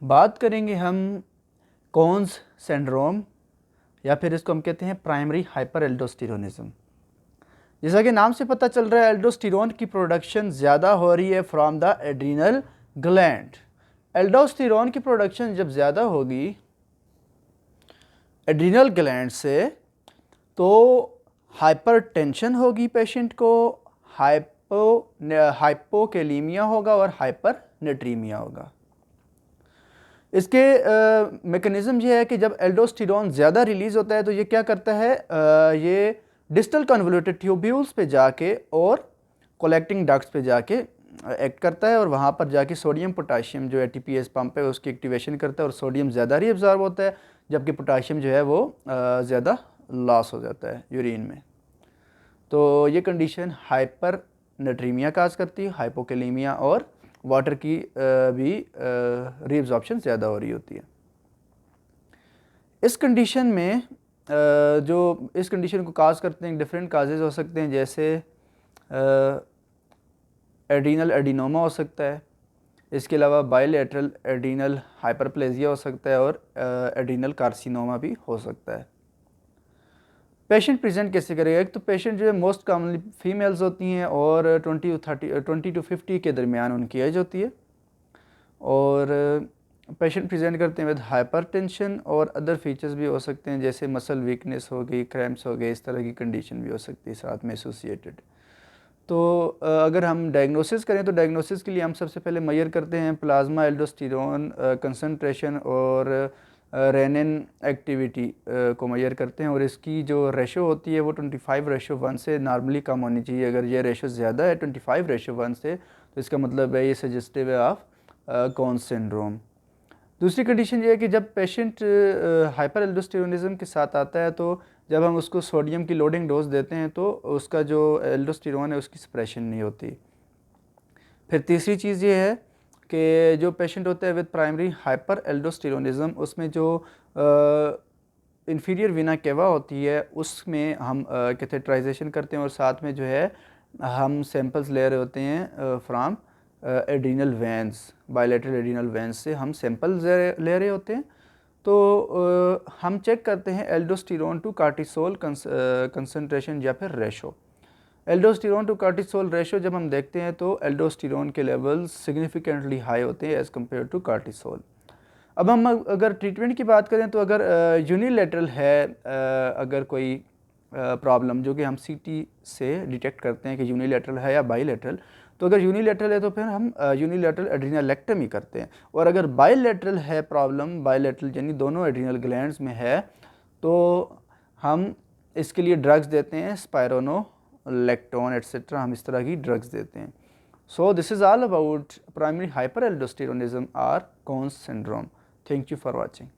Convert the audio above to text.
बात करेंगे हम कॉन्स सिंड्रोम या फिर इसको हम कहते हैं प्राइमरी हाइपर एल्डोस्टेरोनिज्म। जैसा कि नाम से पता चल रहा है एल्डोस्टेरोन की प्रोडक्शन ज़्यादा हो रही है from the adrenal gland. Aldosterone की प्रोडक्शन जब ज़्यादा होगी एड्रीनल ग्लैंड से तो हाइपरटेंशन होगी पेशेंट को, हाइपोकेलीमिया होगा और हाइपरनेट्रीमिया होगा। इसके मैकेनिज़्म ये है कि जब एल्डोस्टेरोन ज़्यादा रिलीज़ होता है तो ये क्या करता है, ये डिस्टल कन्वोल्यूटेड ट्यूब्यूल्स पे जाके और कलेक्टिंग डक्ट्स पे जाके एक्ट करता है और वहाँ पर जाके सोडियम पोटाशियम जो एटीपीएस पंप है उसकी एक्टिवेशन करता है और सोडियम ज़्यादा रीअब्जॉर्ब होता है, जबकि पोटाशियम जो है वो ज़्यादा लॉस हो जाता है यूरिन में। तो ये कंडीशन हाइपर नेट्रीमिया काज करती है, हाइपोकेलीमिया और वाटर की भी रीअब्जॉर्प्शन ज़्यादा हो रही होती है। इस कंडीशन में जो इस कंडीशन को काज करते हैं डिफरेंट काजेज़ हो सकते हैं, जैसे एड्रीनल एडिनोमा हो सकता है, इसके अलावा बायलैटरल एड्रीनल हाइपरप्लेजिया हो सकता है और एड्रीनल कार्सिनोमा भी हो सकता है। पेशेंट प्रेजेंट कैसे करेगा? एक तो पेशेंट जो है मोस्ट कॉमनली फीमेल्स होती हैं और 20 to 50 के दरमियान उनकी एज होती है और पेशेंट प्रेजेंट करते हैं विद हाइपरटेंशन और अदर फीचर्स भी हो सकते हैं, जैसे मसल वीकनेस हो गई, क्रैम्प्स हो गए, इस तरह की कंडीशन भी हो सकती है साथ में एसोसिएटेड। तो अगर हम डायग्नोसिस करें तो डायग्नोसिस के लिए हम सबसे पहले मेजर करते हैं प्लाज्मा एल्डोस्टेरोन कंसंट्रेशन और रेनिन एक्टिविटी को मेजर करते हैं और इसकी जो रेशो होती है वो 25:1 से नॉर्मली कम होनी चाहिए। अगर ये रेशो ज़्यादा है 25:1 से तो इसका मतलब है ये सजेस्टिव है ऑफ कॉन्स सिंड्रोम। दूसरी कंडीशन ये है कि जब पेशेंट हाइपर एल्डोस्टेरोनिज्म के साथ आता है तो जब हम उसको सोडियम की लोडिंग डोज देते हैं तो उसका जो एल्डोस्टेरोन है उसकी सप्रेशन नहीं होती। फिर तीसरी चीज़ ये है कि जो पेशेंट होता है विद प्राइमरी हाइपर एल्डोस्टेरोनिज्म उसमें जो इंफीरियर वीना केवा होती है उसमें हम कैथेटराइजेशन करते हैं और साथ में जो है हम सैंपल्स ले रहे होते हैं from adrenal veins, bilateral adrenal veins से हम सैंपल्स ले रहे होते हैं। तो हम चेक करते हैं एल्डोस्टेरोन टू कार्टिसोल कंसंट्रेशन या फिर ratio. Aldosterone to cortisol ratio जब हम देखते हैं तो एल्डोस्टेरोन के लेवल्स सिग्निफिकेंटली हाई होते हैं एज़ कम्पेयर टू कार्टिसोल। अब हम अगर ट्रीटमेंट की बात करें तो अगर यूनिलैटरल है, अगर कोई प्रॉब्लम जो कि हम सीटी से डिटेक्ट करते हैं कि यूनिलैटरल है या बाईलैटरल, तो अगर यूनिलैटरल है तो फिर हम यूनिलैटरल एड्रीनलेक्टमी करते हैं और अगर बाईलैटरल है प्रॉब्लम, बाईलैटरल यानी दोनों एड्रीनल ग्लैंड्स में है, तो हम इसके लिए ड्रग्स देते हैं, स्पायरोनोलेक्टोन एट्सेट्रा, हम इस तरह की ड्रग्स देते हैं। So this is all about primary hyper aldosteronism और Conn's syndrome. Thank you for watching.